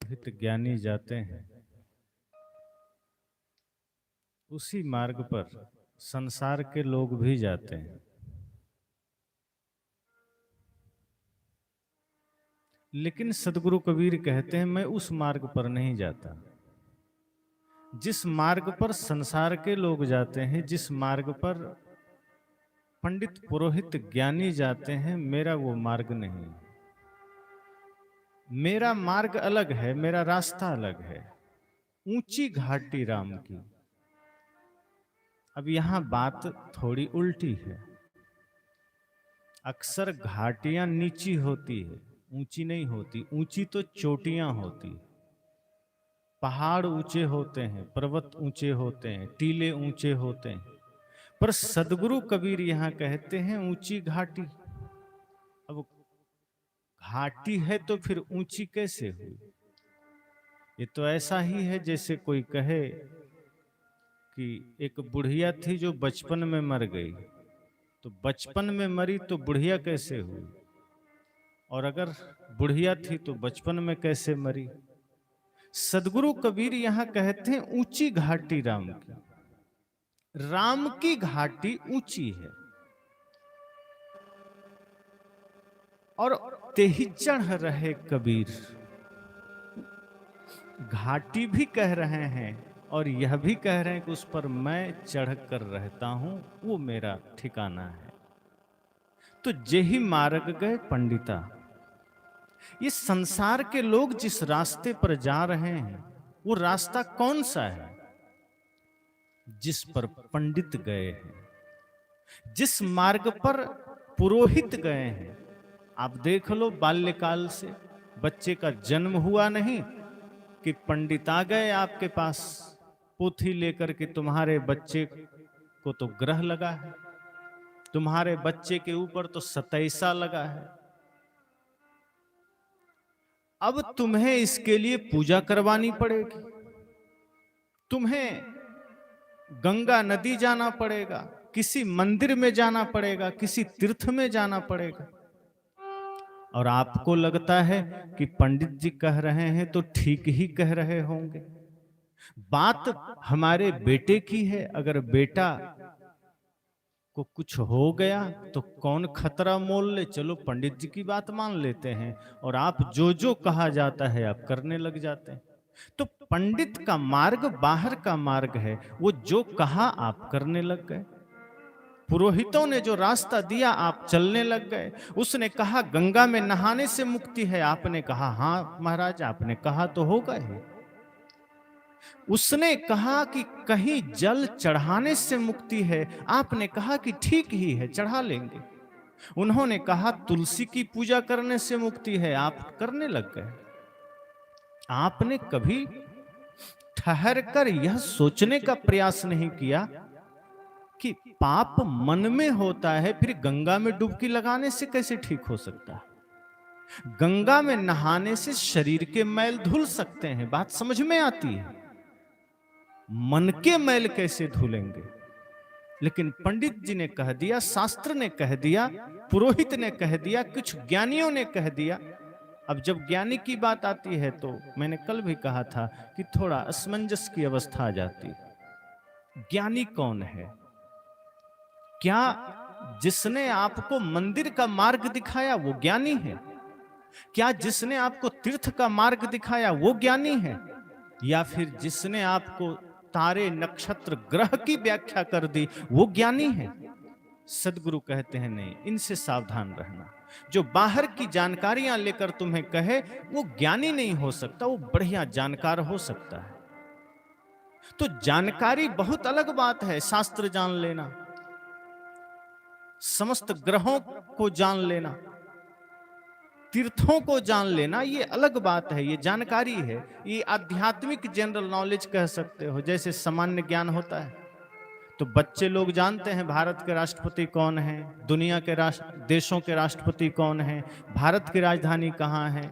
पुरोहित ज्ञानी जाते हैं, उसी मार्ग पर संसार के लोग भी जाते हैं। लेकिन सदगुरु कबीर कहते हैं, मैं उस मार्ग पर नहीं जाता। जिस मार्ग पर संसार के लोग जाते हैं, जिस मार्ग पर पंडित पुरोहित ज्ञानी जाते हैं, मेरा वो मार्ग नहीं। मेरा मार्ग अलग है, मेरा रास्ता अलग है। ऊंची घाटी राम की। अब यहां बात थोड़ी उल्टी है। अक्सर घाटियां नीची होती है, ऊंची नहीं होती। ऊंची तो चोटियां होती। पहाड़ ऊंचे होते हैं, पर्वत ऊंचे होते हैं, टीले ऊंचे होते हैं। पर सदगुरु कबीर यहां कहते हैं ऊंची घाटी। अब घाटी है तो फिर ऊंची कैसे हुई? ये तो ऐसा ही है जैसे कोई कहे कि एक बुढ़िया थी जो बचपन में मर गई। तो बचपन में मरी तो बुढ़िया कैसे हुई? और अगर बुढ़िया थी तो बचपन में कैसे मरी? सदगुरु कबीर यहां कहते हैं ऊंची घाटी राम की। राम की घाटी ऊंची है और ते ही चढ़ रहे कबीर। घाटी भी कह रहे हैं और यह भी कह रहे हैं कि उस पर मैं चढ़ कर रहता हूं, वो मेरा ठिकाना है। तो जेहि मार्ग गए पंडिता। ये संसार के लोग जिस रास्ते पर जा रहे हैं, वो रास्ता कौन सा है? जिस पर पंडित गए हैं, जिस मार्ग पर पुरोहित गए हैं। आप देख लो, बाल्यकाल से बच्चे का जन्म हुआ नहीं कि पंडित आ गए आपके पास पोथी लेकर के, तुम्हारे बच्चे को तो ग्रह लगा है, तुम्हारे बच्चे के ऊपर तो सतैसा लगा है, अब तुम्हें इसके लिए पूजा करवानी पड़ेगी, तुम्हें गंगा नदी जाना पड़ेगा, किसी मंदिर में जाना पड़ेगा, किसी तीर्थ में जाना पड़ेगा। और आपको लगता है कि पंडित जी कह रहे हैं तो ठीक ही कह रहे होंगे। बात हमारे बेटे की है। अगर बेटा को कुछ हो गया तो कौन खतरा मोल ले, चलो पंडित जी की बात मान लेते हैं। और आप जो जो कहा जाता है आप करने लग जाते हैं। तो पंडित का मार्ग बाहर का मार्ग है, वो जो कहा आप करने लग गए। पुरोहितों ने जो रास्ता दिया आप चलने लग गए। उसने कहा गंगा में नहाने से मुक्ति है, आपने कहा हाँ महाराज, आपने कहा तो होगा ही। उसने कहा कि कहीं जल चढ़ाने से मुक्ति है, आपने कहा कि ठीक ही है, चढ़ा लेंगे। उन्होंने कहा तुलसी की पूजा करने से मुक्ति है, आप करने लग गए। आपने कभी ठहर कर यह सोचने का प्रयास नहीं किया कि पाप मन में होता है, फिर गंगा में डुबकी लगाने से कैसे ठीक हो सकता है? गंगा में नहाने से शरीर के मैल धुल सकते हैं, बात समझ में आती है। मन के मैल कैसे धुलेंगे? लेकिन पंडित जी ने कह दिया, शास्त्र ने कह दिया, पुरोहित ने कह दिया, कुछ ज्ञानियों ने कह दिया। अब जब ज्ञानी की बात आती है तो मैंने कल भी कहा था कि थोड़ा असमंजस की अवस्था आ जाती है। ज्ञानी कौन है? क्या जिसने आपको मंदिर का मार्ग दिखाया वो ज्ञानी है? क्या जिसने आपको तीर्थ का मार्ग दिखाया वो ज्ञानी है? या फिर जिसने आपको तारे नक्षत्र ग्रह की व्याख्या कर दी वो ज्ञानी है? सदगुरु कहते हैं नहीं, इनसे सावधान रहना। जो बाहर की जानकारियां लेकर तुम्हें कहे वो ज्ञानी नहीं हो सकता, वो बढ़िया जानकार हो सकता है। तो जानकारी बहुत अलग बात है। शास्त्र जान लेना, समस्त ग्रहों को जान लेना, तीर्थों को जान लेना, ये अलग बात है, ये जानकारी है। ये आध्यात्मिक जनरल नॉलेज कह सकते हो, जैसे सामान्य ज्ञान होता है। तो बच्चे लोग जानते हैं भारत के राष्ट्रपति कौन है, दुनिया के देशों के राष्ट्रपति कौन है, भारत की राजधानी कहाँ है,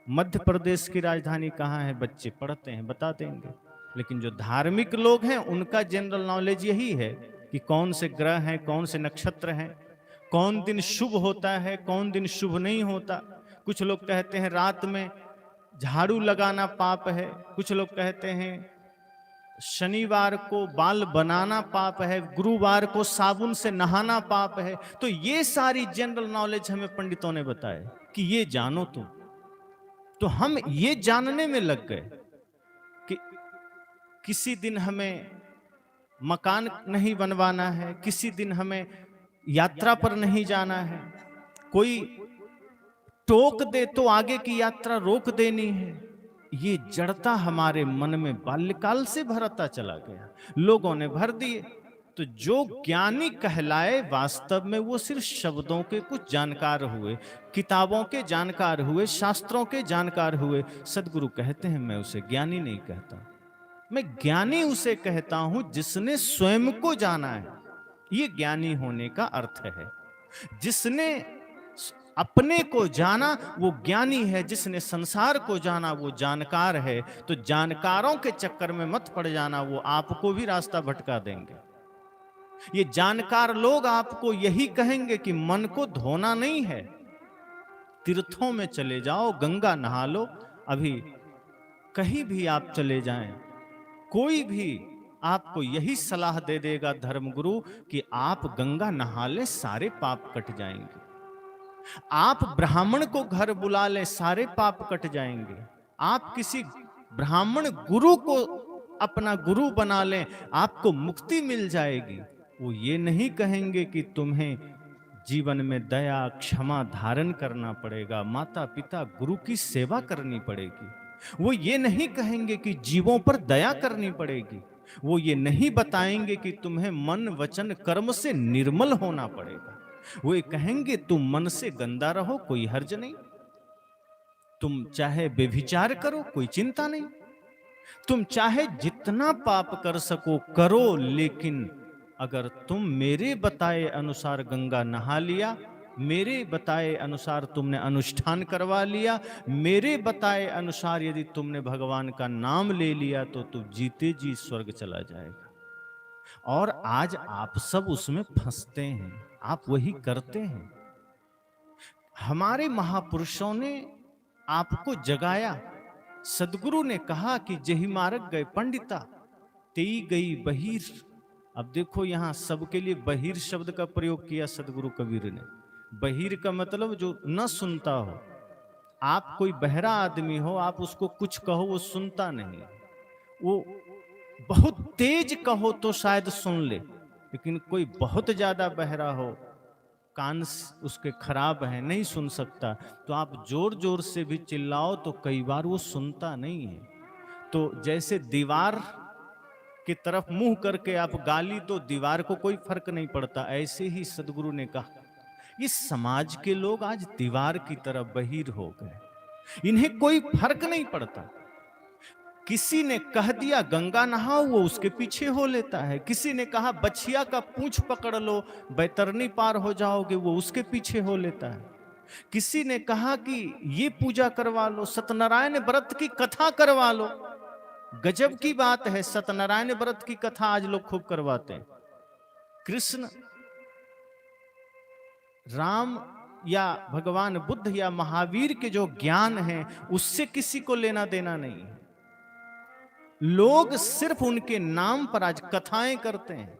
मध्य प्रदेश की राजधानी कहाँ है, बच्चे पढ़ते हैं, बता देंगे। लेकिन जो धार्मिक लोग हैं उनका जनरल नॉलेज यही है कि कौन से ग्रह हैं, कौन से नक्षत्र हैं, कौन दिन शुभ होता है, कौन दिन शुभ नहीं होता। कुछ लोग कहते हैं रात में झाड़ू लगाना पाप है, कुछ लोग कहते हैं शनिवार को बाल बनाना पाप है, गुरुवार को साबुन से नहाना पाप है। तो ये सारी जनरल नॉलेज हमें पंडितों ने बताया कि ये जानो तुम। तो हम ये जानने में लग गए कि किसी दिन हमें मकान नहीं बनवाना है, किसी दिन हमें यात्रा पर नहीं जाना है, कोई टोक दे तो आगे की यात्रा रोक देनी है। ये जड़ता हमारे मन में बाल्यकाल से भरता चला गया, लोगों ने भर दिए। तो जो ज्ञानी कहलाए वास्तव में वो सिर्फ शब्दों के कुछ जानकार हुए, किताबों के जानकार हुए, शास्त्रों के जानकार हुए। सदगुरु कहते हैं मैं उसे ज्ञानी नहीं कहता, मैं ज्ञानी उसे कहता हूं जिसने स्वयं को जाना है। ये ज्ञानी होने का अर्थ है। जिसने अपने को जाना वो ज्ञानी है, जिसने संसार को जाना वो जानकार है। तो जानकारों के चक्कर में मत पड़ जाना, वो आपको भी रास्ता भटका देंगे। ये जानकार लोग आपको यही कहेंगे कि मन को धोना नहीं है, तीर्थों में चले जाओ, गंगा नहा लो। अभी कहीं भी आप चले जाएं, कोई भी आपको यही सलाह दे देगा धर्मगुरु कि आप गंगा नहा ले, सारे पाप कट जाएंगे। आप ब्राह्मण को घर बुला ले, सारे पाप कट जाएंगे। आप किसी ब्राह्मण गुरु को अपना गुरु बना लें, आपको मुक्ति मिल जाएगी। वो ये नहीं कहेंगे कि तुम्हें जीवन में दया क्षमा धारण करना पड़ेगा, माता पिता गुरु की सेवा करनी पड़ेगी। वो ये नहीं कहेंगे कि जीवों पर दया करनी पड़ेगी। वो ये नहीं बताएंगे कि तुम्हें मन वचन कर्म से निर्मल होना पड़ेगा। वो ये कहेंगे तुम मन से गंदा रहो, कोई हर्ज नहीं, तुम चाहे बेविचार करो, कोई चिंता नहीं, तुम चाहे जितना पाप कर सको करो, लेकिन अगर तुम मेरे बताए अनुसार गंगा नहा लिया, मेरे बताए अनुसार तुमने अनुष्ठान करवा लिया, मेरे बताए अनुसार यदि तुमने भगवान का नाम ले लिया, तो तू जीते जी स्वर्ग चला जाएगा। और आज आप सब उसमें फंसते हैं, आप वही करते हैं। हमारे महापुरुषों ने आपको जगाया। सदगुरु ने कहा कि जही मार्ग गए पंडिता, तेई गई बहिर। अब देखो यहां सबके लिए बहिर शब्द का प्रयोग किया सदगुरु कबीर ने। बहिर का मतलब जो न सुनता हो। आप कोई बहरा आदमी हो, आप उसको कुछ कहो वो सुनता नहीं, वो बहुत तेज कहो तो शायद सुन ले, लेकिन कोई बहुत ज्यादा बहरा हो, कान उसके खराब है, नहीं सुन सकता, तो आप जोर जोर से भी चिल्लाओ तो कई बार वो सुनता नहीं है। तो जैसे दीवार की तरफ मुंह करके आप गाली दो, दीवार को कोई फर्क नहीं पड़ता, ऐसे ही सदगुरु ने कहा इस समाज के लोग आज दीवार की तरफ बहिर हो गए, इन्हें कोई फर्क नहीं पड़ता। किसी ने कह दिया गंगा नहाओ, वो उसके पीछे हो लेता है। किसी ने कहा बछिया का पूंछ पकड़ लो, बैतरनी पार हो जाओगे, वो उसके पीछे हो लेता है। किसी ने कहा कि ये पूजा करवा लो, सत्यनारायण व्रत की कथा करवा लो। गजब की बात है, सत्यनारायण व्रत की कथा आज लोग खूब करवाते हैं। कृष्ण राम या भगवान बुद्ध या महावीर के जो ज्ञान है उससे किसी को लेना देना नहीं है। लोग सिर्फ उनके नाम पर आज कथाएं करते हैं।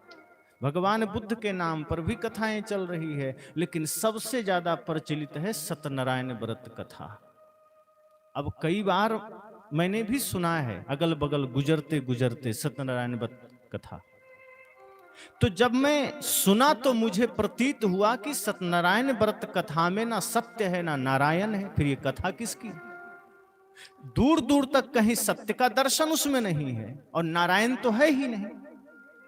भगवान बुद्ध के नाम पर भी कथाएं चल रही है, लेकिन सबसे ज्यादा प्रचलित है सत्यनारायण व्रत कथा। अब कई बार मैंने भी सुना है अगल बगल गुजरते गुजरते सत्यनारायण व्रत कथा। तो जब मैं सुना तो मुझे प्रतीत हुआ कि सत्यनारायण व्रत कथा में ना सत्य है ना नारायण है, फिर ये कथा किसकी? दूर दूर तक कहीं सत्य का दर्शन उसमें नहीं है और नारायण तो है ही नहीं।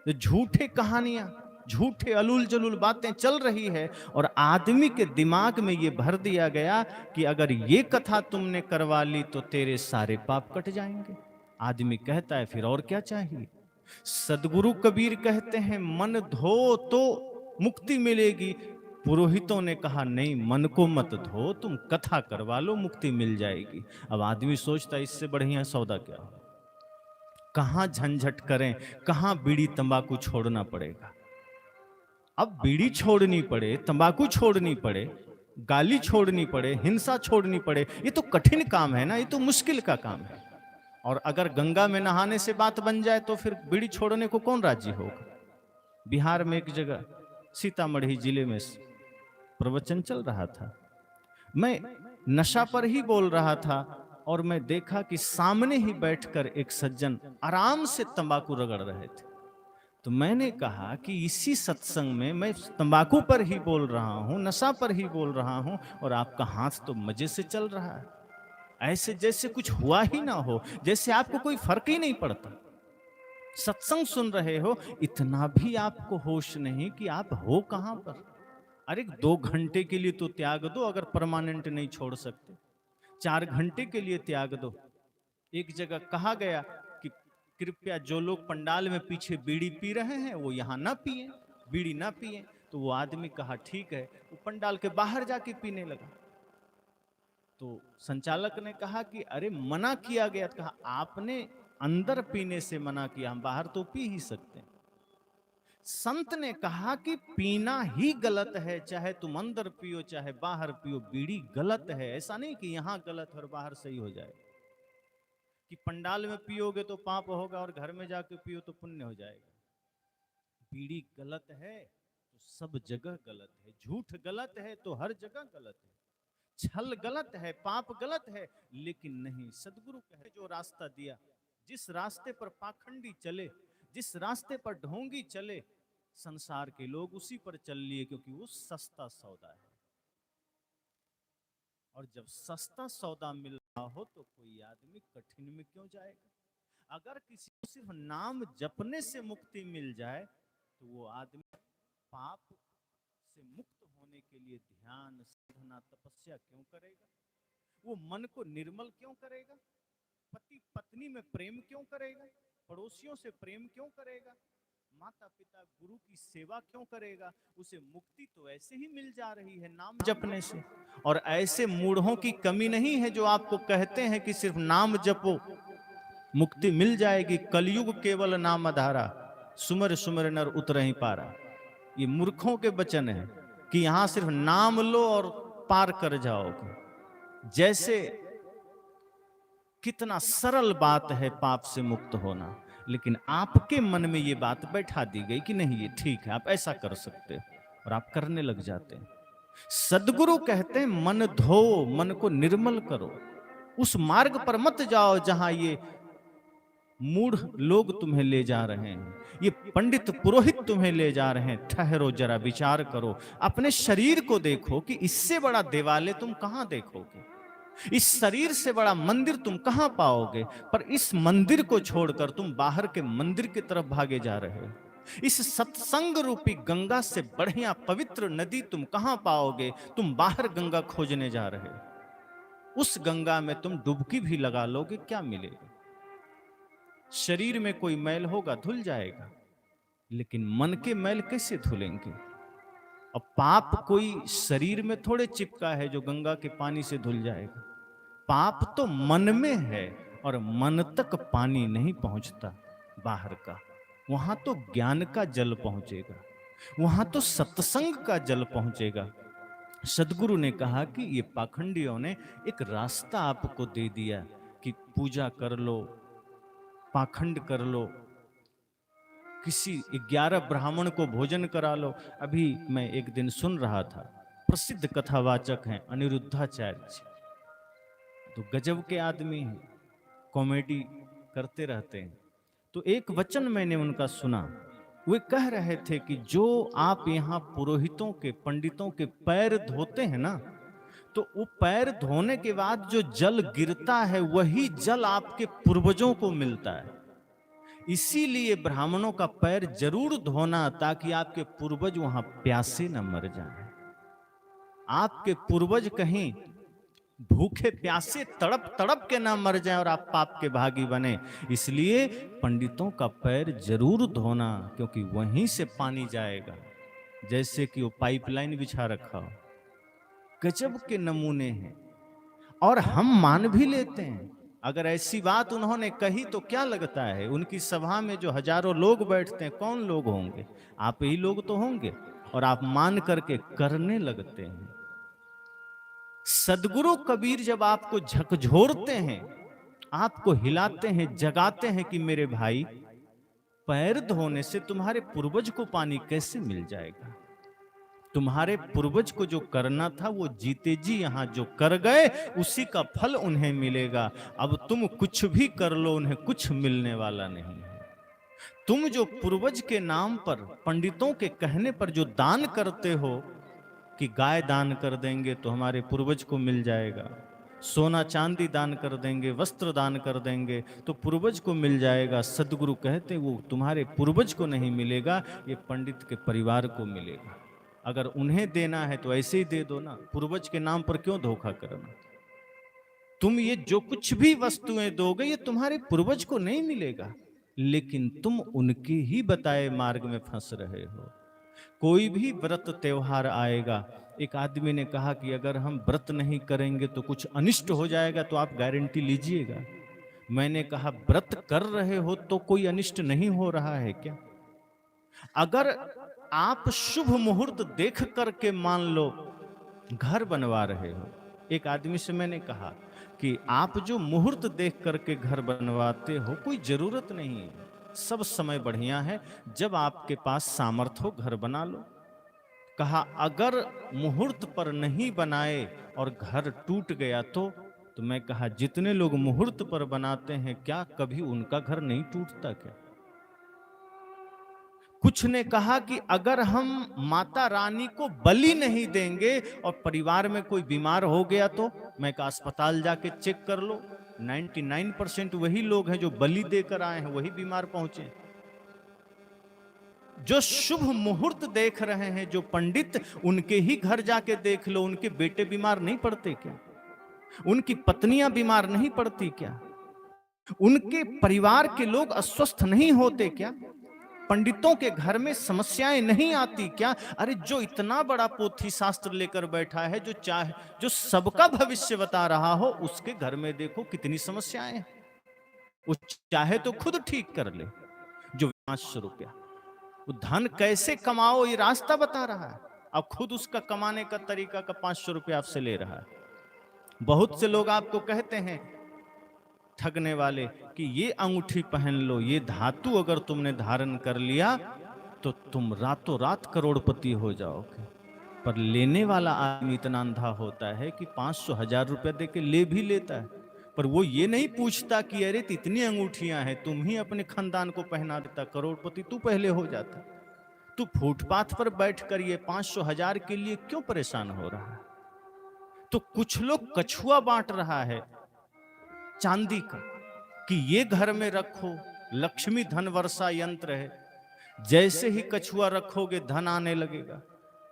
तो झूठे कहानियां, झूठे अलूल जलूल बातें चल रही है और आदमी के दिमाग में ये भर दिया गया कि अगर ये कथा तुमने करवा ली तो तेरे सारे पाप कट जाएंगे। आदमी कहता है फिर और क्या चाहिए। सदगुरु कबीर कहते हैं मन धो तो मुक्ति मिलेगी। पुरोहितों ने कहा नहीं, मन को मत धो, तुम कथा करवा लो, मुक्ति मिल जाएगी। अब आदमी सोचता इससे बढ़िया सौदा क्या हो, कहां झंझट करें, कहां बीड़ी तंबाकू छोड़ना पड़ेगा। अब बीड़ी छोड़नी पड़े, तंबाकू छोड़नी पड़े, गाली छोड़नी पड़े, हिंसा छोड़नी पड़े, ये तो कठिन काम है ना, ये तो मुश्किल का काम है। और अगर गंगा में नहाने से बात बन जाए तो फिर बीड़ी छोड़ने को कौन राजी होगा। बिहार में एक जगह सीतामढ़ी जिले में प्रवचन चल रहा था, मैं नशा पर ही बोल रहा था और मैं देखा कि सामने ही बैठकर एक सज्जन आराम से तंबाकू रगड़ रहे थे। तो मैंने कहा कि इसी सत्संग में मैं तंबाकू पर ही बोल रहा हूं, नशा पर ही बोल रहा हूं, और आपका हाथ तो मजे से चल रहा है, ऐसे जैसे कुछ हुआ ही ना हो, जैसे आपको कोई फर्क ही नहीं पड़ता। सत्संग सुन रहे हो, इतना भी आपको होश नहीं कि आप हो कहां पर। अरे 2 घंटे के लिए तो त्याग दो, अगर परमानेंट नहीं छोड़ सकते 4 घंटे के लिए त्याग दो। एक जगह कहा गया कि कृपया जो लोग पंडाल में पीछे बीड़ी पी रहे हैं वो यहाँ ना पिए, बीड़ी ना पिए। तो वो आदमी कहा ठीक है, वो पंडाल के बाहर जाके पीने लगा। तो संचालक ने कहा कि अरे मना किया गया। तो कहा आपने अंदर पीने से मना किया, हम बाहर तो पी ही सकते हैं। संत ने कहा कि पीना ही गलत है, चाहे तुम अंदर पियो चाहे बाहर पियो, बीड़ी गलत है। ऐसा नहीं कि यहां गलत और बाहर सही हो जाए, कि पंडाल में पियोगे तो पाप होगा और घर में जाके पियो तो पुण्य हो जाएगा। बीड़ी गलत है तो सब जगह गलत है, झूठ गलत है तो हर जगह गलत है, छल गलत है, पाप गलत है। लेकिन नहीं, सदगुरु कहे जो रास्ता दिया, जिस रास्ते पर पाखंडी चले, जिस रास्ते पर ढोंगी चले, संसार के लोग उसी पर चल लिए, क्योंकि वो सस्ता सौदा है। और जब सस्ता सौदा मिल रहा हो तो कोई आदमी कठिन में क्यों जाएगा। अगर किसी को सिर्फ नाम जपने से मुक्ति मिल जाए तो वो आदमी पाप से मुक्त होने के लिए ध्यान, साधना, तपस्या क्यों करेगा। वो मन को निर्मल क्यों करेगा, पति पत्नी में प्रेम क्यों करेगा, पड़ोसियों से प्रेम क्यों करेगा, माता पिता गुरु की सेवा क्यों करेगा। उसे मुक्ति तो ऐसे ही मिल जा रही है नाम जपने से। और ऐसे मूढ़ों की कमी नहीं है जो आपको कहते हैं कि सिर्फ नाम जपो मुक्ति मिल जाएगी, कलयुग केवल नाम आधारा, सुमर सुमर नर उतर ही पारा। ये मूर्खों के वचन है कि यहां सिर्फ नाम लो और पार कर जाओगे। जैसे कितना सरल बात है पाप से मुक्त होना, लेकिन आपके मन में ये बात बैठा दी गई कि नहीं ये ठीक है, आप ऐसा कर सकते हो, और आप करने लग जाते हैं। सदगुरु कहते हैं मन धो, मन को निर्मल करो, उस मार्ग पर मत जाओ जहां ये मूढ़ लोग तुम्हें ले जा रहे हैं, ये पंडित पुरोहित तुम्हें ले जा रहे हैं। ठहरो, जरा विचार करो, अपने शरीर को देखो कि इससे बड़ा देवालय तुम कहां देखोगे, इस शरीर से बड़ा मंदिर तुम कहां पाओगे। पर इस मंदिर को छोड़कर तुम बाहर के मंदिर की तरफ भागे जा रहे हो। इस सत्संग रूपी गंगा से बढ़िया पवित्र नदी तुम कहां पाओगे, तुम बाहर गंगा खोजने जा रहे हो। उस गंगा में तुम डुबकी भी लगा लोगे, क्या मिलेगा। शरीर में कोई मैल होगा, धुल जाएगा, लेकिन मन के मैल कैसे धुलेंगे। अब पाप कोई शरीर में थोड़े चिपका है जो गंगा के पानी से धुल जाएगा। पाप तो मन में है, और मन तक पानी नहीं पहुंचता बाहर का। वहां तो ज्ञान का जल पहुंचेगा, वहां तो सत्संग का जल पहुंचेगा। सदगुरु ने कहा कि ये पाखंडियों ने एक रास्ता आपको दे दिया कि पूजा कर लो, पाखंड कर लो, किसी 11 ब्राह्मण को भोजन करा लो। अभी मैं एक दिन सुन रहा था, प्रसिद्ध कथावाचक हैं अनिरुद्धाचार्य, तो गजब के आदमी हैं, कॉमेडी करते रहते हैं। तो एक वचन मैंने उनका सुना, वे कह रहे थे कि जो आप यहाँ पुरोहितों के, पंडितों के पैर धोते हैं ना, तो वो पैर धोने के बाद जो जल गिरता है वही जल आपके पूर्वजों को मिलता है। इसीलिए ब्राह्मणों का पैर जरूर धोना, ताकि आपके पूर्वज वहां प्यासे न मर जाएं, आपके पूर्वज कहीं भूखे प्यासे तड़प तड़प के ना मर जाएं और आप पाप के भागी बने। इसलिए पंडितों का पैर जरूर धोना, क्योंकि वहीं से पानी जाएगा, जैसे कि वो पाइपलाइन बिछा रखा हो। गजब के नमूने हैं, और हम मान भी लेते हैं। अगर ऐसी बात उन्होंने कही तो क्या लगता है, उनकी सभा में जो हजारों लोग बैठते हैं, कौन लोग होंगे, आप ही लोग तो होंगे, और आप मान करके करने लगते हैं। सदगुरु कबीर जब आपको झकझोरते हैं, आपको हिलाते हैं, जगाते हैं कि मेरे भाई, पैर धोने से तुम्हारे पूर्वज को पानी कैसे मिल जाएगा? तुम्हारे पूर्वज को जो करना था वो जीते जी यहां जो कर गए, उसी का फल उन्हें मिलेगा। अब तुम कुछ भी कर लो, उन्हें कुछ मिलने वाला नहीं है। तुम जो पूर्वज के नाम पर, पंडितों के कहने पर जो दान करते हो कि गाय दान कर देंगे तो हमारे पूर्वज को मिल जाएगा, सोना चांदी दान कर देंगे, वस्त्र दान कर देंगे तो पूर्वज को मिल जाएगा, सदगुरु कहते वो तुम्हारे पूर्वज को नहीं मिलेगा, ये पंडित के परिवार को मिलेगा। अगर उन्हें देना है तो ऐसे ही दे दो ना, पूर्वज के नाम पर क्यों धोखा करना? तुम ये जो कुछ भी वस्तुएं दोगे ये तुम्हारे पूर्वज को नहीं मिलेगा, लेकिन तुम उनके ही बताए मार्ग में फंस रहे हो। कोई भी व्रत त्योहार आएगा, एक आदमी ने कहा कि अगर हम व्रत नहीं करेंगे तो कुछ अनिष्ट हो जाएगा, तो आप गारंटी लीजिएगा? मैंने कहा व्रत कर रहे हो तो कोई अनिष्ट नहीं हो रहा है क्या? अगर आप शुभ मुहूर्त देख करके मान लो घर बनवा रहे हो, एक आदमी से मैंने कहा कि आप जो मुहूर्त देख करके घर बनवाते हो कोई जरूरत नहीं है, सब समय बढ़िया है, जब आपके पास सामर्थ्य हो घर बना लो। कहा अगर मुहूर्त पर नहीं बनाए और घर टूट गया तो मैं कहा जितने लोग मुहूर्त पर बनाते हैं क्या कभी उनका घर नहीं टूटता क्या? कुछ ने कहा कि अगर हम माता रानी को बलि नहीं देंगे और परिवार में कोई बीमार हो गया तो मैं कहा अस्पताल जाके चेक कर लो, 99% वही लोग हैं जो बलि देकर आए हैं वही बीमार पहुंचे। जो शुभ मुहूर्त देख रहे हैं जो पंडित, उनके ही घर जाके देख लो, उनके बेटे बीमार नहीं पड़ते क्या? उनकी पत्नियां बीमार नहीं पड़ती क्या? उनके परिवार के लोग अस्वस्थ नहीं होते क्या? पंडितों के घर में समस्याएं नहीं आती क्या? अरे जो इतना बड़ा पोथी शास्त्र लेकर बैठा है, जो सबका भविष्य बता रहा हो, उसके घर में देखो कितनी समस्याएं हैं। वो चाहे तो खुद ठीक कर ले। जो 500 रुपया वो धन कैसे कमाओ ये रास्ता बता रहा है, अब खुद उसका कमाने का तरीका का 500 रुपया आपसे ले रहा है। बहुत से लोग आपको कहते हैं ठगने वाले कि ये अंगूठी पहन लो, ये धातु अगर तुमने धारण कर लिया तो तुम रातों रात करोड़पति हो जाओगे। पर लेने वाला आदमी इतना अंधा होता है कि 500-1000 रुपया देके ले भी लेता है, पर वो ये नहीं पूछता कि अरे इतनी अंगूठियां हैं, तुम ही अपने खानदान को पहना देता, करोड़पति तू पहले हो जाता। तू फुटपाथ पर बैठकर ये 500-1000 के लिए क्यों परेशान हो रहा है? तो कुछ लोग कछुआ बांट रहा है चांदी का कि ये घर में रखो, लक्ष्मी धन वर्षा यंत्र है, जैसे ही कछुआ रखोगे धन आने लगेगा।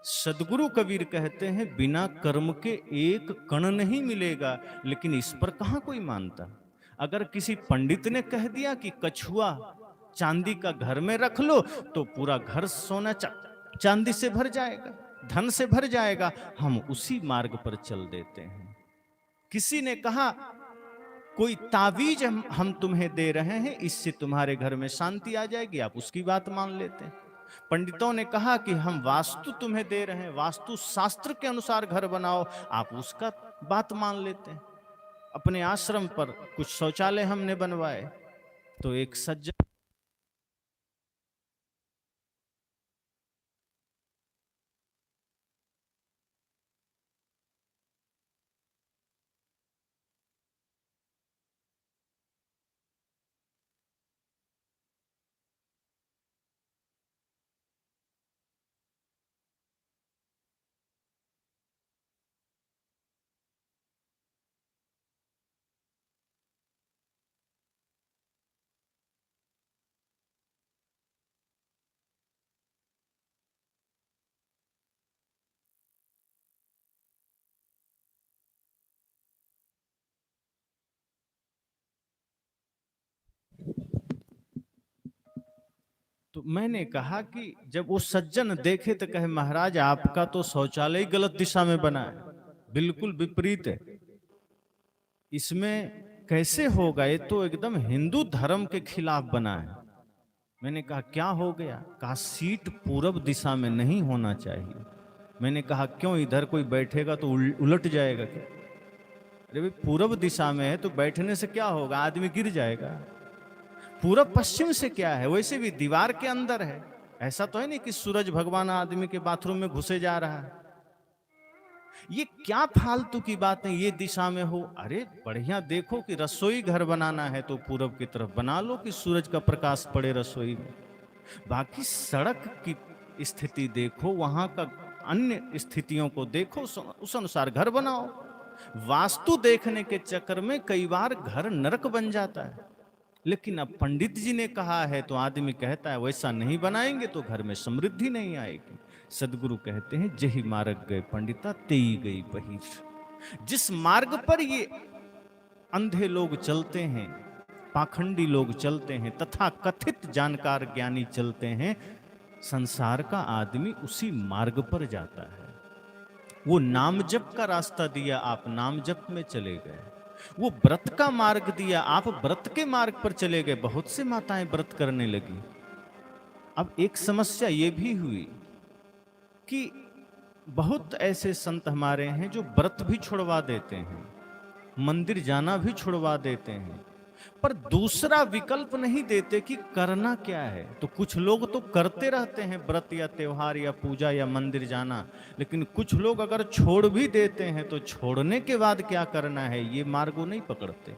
सदगुरु कबीर कहते हैं बिना कर्म के एक कण नहीं मिलेगा, लेकिन इस पर कहां कोई मानता। अगर किसी पंडित ने कह दिया कि कछुआ चांदी का घर में रख लो तो पूरा घर सोना चांदी से भर जाएगा, धन से भर जाएगा, हम उसी मार्ग पर चल देते हैं। किसी ने कहा कोई तावीज हम तुम्हें दे रहे हैं, इससे तुम्हारे घर में शांति आ जाएगी, आप उसकी बात मान लेते हैं। पंडितों ने कहा कि हम वास्तु तुम्हें दे रहे हैं, वास्तु शास्त्र के अनुसार घर बनाओ, आप उसका बात मान लेते हैं। अपने आश्रम पर कुछ शौचालय हमने बनवाए तो एक सज्जन तो मैंने कहा कि जब वो सज्जन देखे तो कहे महाराज आपका तो शौचालय गलत दिशा में बना है, बिल्कुल विपरीत है, इसमें कैसे होगा, ये तो एकदम हिंदू धर्म के खिलाफ बना है। मैंने कहा क्या हो गया? कहा सीट पूरब दिशा में नहीं होना चाहिए। मैंने कहा क्यों, इधर कोई बैठेगा तो उलट जाएगा क्या? अरे भाई पूरब दिशा में है तो बैठने से क्या होगा, आदमी गिर जाएगा। पूरब पश्चिम से क्या है, वैसे भी दीवार के अंदर है। ऐसा तो है नहीं कि सूरज भगवान आदमी के बाथरूम में घुसे जा रहा है। ये क्या फालतू की बातें, ये दिशा में हो। अरे बढ़िया देखो कि रसोई घर बनाना है तो पूरब की तरफ बना लो कि सूरज का प्रकाश पड़े रसोई में। बाकी सड़क की स्थिति देखो, वहां का अन्य स्थितियों को देखो, उस अनुसार घर बनाओ। वास्तु देखने के चक्कर में कई बार घर नरक बन जाता है। लेकिन अब पंडित जी ने कहा है तो आदमी कहता है वैसा नहीं बनाएंगे तो घर में समृद्धि नहीं आएगी। सदगुरु कहते हैं जही मार्ग गए पंडिता तेई गई बहिर। जिस मार्ग पर ये अंधे लोग चलते हैं, पाखंडी लोग चलते हैं, तथा कथित जानकार ज्ञानी चलते हैं, संसार का आदमी उसी मार्ग पर जाता है। वो नाम जप का रास्ता दिया, आप नाम जप में चले गए। वो व्रत का मार्ग दिया, आप व्रत के मार्ग पर चले गए। बहुत से माताएं व्रत करने लगी। अब एक समस्या ये भी हुई कि बहुत ऐसे संत हमारे हैं जो व्रत भी छुड़वा देते हैं, मंदिर जाना भी छुड़वा देते हैं, पर दूसरा विकल्प नहीं देते कि करना क्या है। तो कुछ लोग तो करते रहते हैं व्रत या त्योहार या पूजा या मंदिर जाना, लेकिन कुछ लोग अगर छोड़ भी देते हैं तो छोड़ने के बाद क्या करना है ये मार्ग नहीं पकड़ते।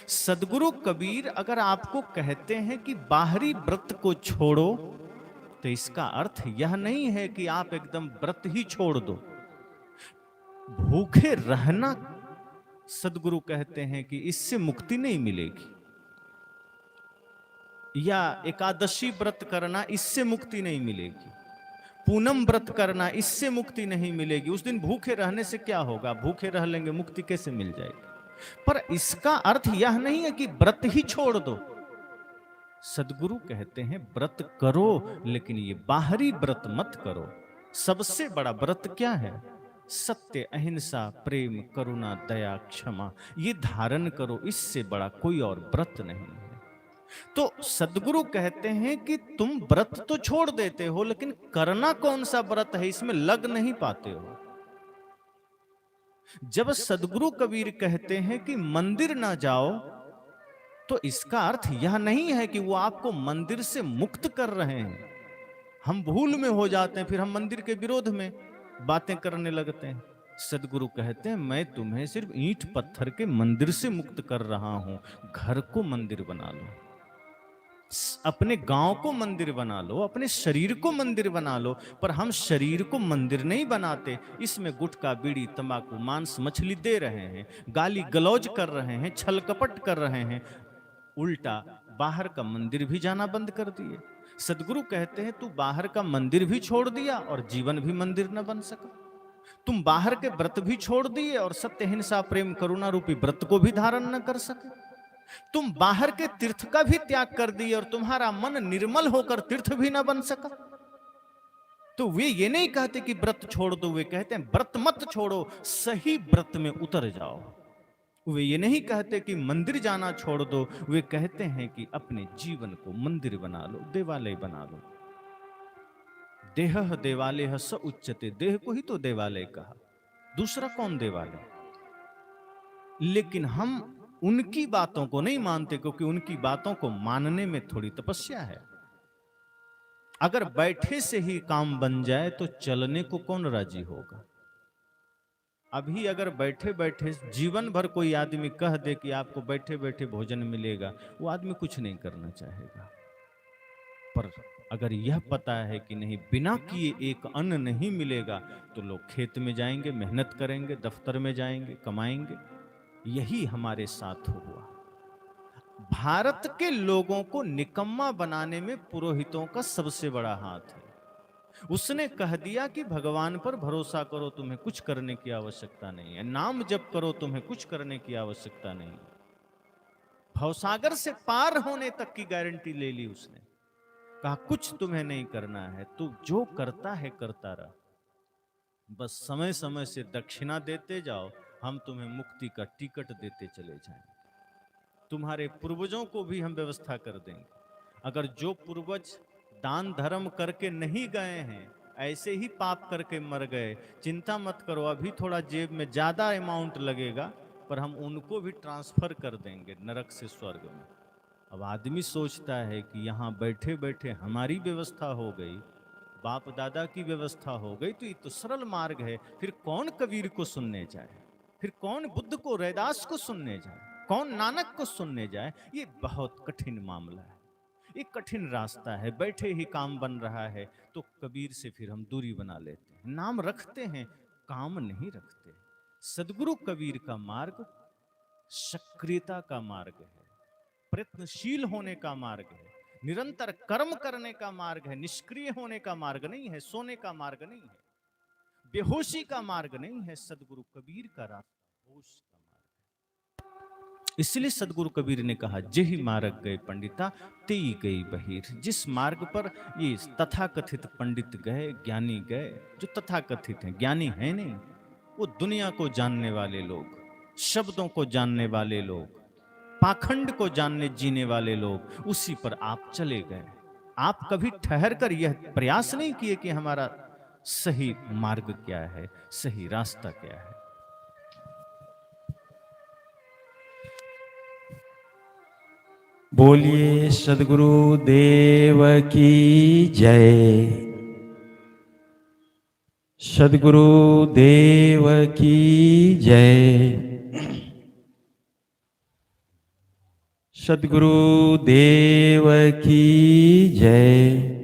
सदगुरु कबीर अगर आपको कहते हैं कि बाहरी व्रत को छोड़ो, तो इसका अर्थ यह नहीं है कि आप एकदम व्रत ही छोड़ दो। भूखे रहना, सदगुरु कहते हैं कि इससे मुक्ति नहीं मिलेगी, या एकादशी व्रत करना इससे मुक्ति नहीं मिलेगी, पूनम व्रत करना इससे मुक्ति नहीं मिलेगी। उस दिन भूखे रहने से क्या होगा, भूखे रह लेंगे, मुक्ति कैसे मिल जाएगी। पर इसका अर्थ यह नहीं है कि व्रत ही छोड़ दो। सदगुरु कहते हैं व्रत करो, लेकिन ये बाहरी व्रत मत करो। सबसे बड़ा व्रत क्या है? सत्य, अहिंसा, प्रेम, करुणा, दया, क्षमा, ये धारण करो। इससे बड़ा कोई और व्रत नहीं है। तो सदगुरु कहते हैं कि तुम व्रत तो छोड़ देते हो, लेकिन करना कौन सा व्रत है इसमें लग नहीं पाते हो। जब सदगुरु कबीर कहते हैं कि मंदिर ना जाओ, तो इसका अर्थ यह नहीं है कि वो आपको मंदिर से मुक्त कर रहे हैं। हम भूल में हो जाते हैं, फिर हम मंदिर के विरोध में बातें करने लगते हैं। सदगुरु कहते हैं मैं तुम्हें सिर्फ ईंट पत्थर के मंदिर से मुक्त कर रहा हूं। घर को मंदिर बना लो, अपने गांव को मंदिर बना लो, अपने शरीर को मंदिर बना लो। पर हम शरीर को मंदिर नहीं बनाते। इसमें गुटखा, बीड़ी, तंबाकू, मांस, मछली दे रहे हैं, गाली गलौज कर रहे हैं, छल कपट कर रहे हैं। उल्टा बाहर का मंदिर भी जाना बंद कर दिए। सदगुरु कहते हैं तू बाहर का मंदिर भी छोड़ दिया और जीवन भी मंदिर न बन सका। तुम बाहर के व्रत भी छोड़ दिए और सत्य, हिंसा, प्रेम, करुणा रूपी व्रत को भी धारण न कर सके। तुम बाहर के तीर्थ का भी त्याग कर दिए और तुम्हारा मन निर्मल होकर तीर्थ भी ना बन सका। तो वे ये नहीं कहते कि व्रत छोड़ दो, वे कहते हैं व्रत मत छोड़ो, सही व्रत में उतर जाओ। वे ये नहीं कहते कि मंदिर जाना छोड़ दो, वे कहते हैं कि अपने जीवन को मंदिर बना लो, देवालय बना लो। देह देवालय स उच्चते, देह को ही तो देवालय कहा, दूसरा कौन देवालय। लेकिन हम उनकी बातों को नहीं मानते, क्योंकि उनकी बातों को मानने में थोड़ी तपस्या है। अगर बैठे से ही काम बन जाए तो चलने को कौन राजी होगा। अभी अगर बैठे बैठे जीवन भर कोई आदमी कह दे कि आपको बैठे बैठे भोजन मिलेगा, वो आदमी कुछ नहीं करना चाहेगा। पर अगर यह पता है कि नहीं, बिना किए एक अन्न नहीं मिलेगा, तो लोग खेत में जाएंगे, मेहनत करेंगे, दफ्तर में जाएंगे, कमाएंगे। यही हमारे साथ हुआ। भारत के लोगों को निकम्मा बनाने में पुरोहितों का सबसे बड़ा हाथ है। उसने कह दिया कि भगवान पर भरोसा करो, तुम्हें कुछ करने की आवश्यकता नहीं है। नाम जप करो, तुम्हें कुछ करने की आवश्यकता नहीं। भवसागर से पार होने तक की गारंटी ले ली उसने। कहा कुछ तुम्हें नहीं करना है, तू जो करता है करता रह, बस समय समय से दक्षिणा देते जाओ, हम तुम्हें मुक्ति का टिकट देते चले जाएंगे। तुम्हारे पूर्वजों को भी हम व्यवस्था कर देंगे। अगर जो पूर्वज दान धर्म करके नहीं गए हैं, ऐसे ही पाप करके मर गए, चिंता मत करो, अभी थोड़ा जेब में ज्यादा अमाउंट लगेगा, पर हम उनको भी ट्रांसफर कर देंगे नरक से स्वर्ग में। अब आदमी सोचता है कि यहाँ बैठे बैठे हमारी व्यवस्था हो गई, बाप दादा की व्यवस्था हो गई, तो ये तो सरल मार्ग है, फिर कौन कबीर को सुनने जाए, फिर कौन बुद्ध को रैदास को सुनने जाए, कौन नानक को सुनने जाए। ये बहुत कठिन मामला है, ये कठिन रास्ता है। बैठे ही काम बन रहा है तो कबीर से फिर हम दूरी बना लेते हैं, नाम रखते हैं, काम नहीं रखते। सदगुरु कबीर का मार्ग सक्रियता का मार्ग है, प्रयत्नशील होने का मार्ग है, निरंतर कर्म करने का मार्ग है, निष्क्रिय होने का मार्ग नहीं है, सोने का मार्ग नहीं है, बेहोशी का मार्ग नहीं है। सदगुरु कबीर का रास्ता होश का मार्ग है। इसलिए सदगुरु कबीर ने कहा, जेहि मार्ग गए पंडिता तेई गई बहिर। जिस मार्ग पर ये तथाकथित पंडित गए, ज्ञानी गए, जो तथाकथित हैं, ज्ञानी है नहीं, वो दुनिया को जानने वाले लोग, शब्दों को जानने वाले लोग, पाखंड को जानने जीने वाले लोग, उसी पर आप चले गए। आप कभी ठहर कर यह प्रयास नहीं किए कि हमारा सही मार्ग क्या है, सही रास्ता क्या है। बोलिए सदगुरु देव की जय, सदगुरु देव की जय, सदगुरु देव की जय।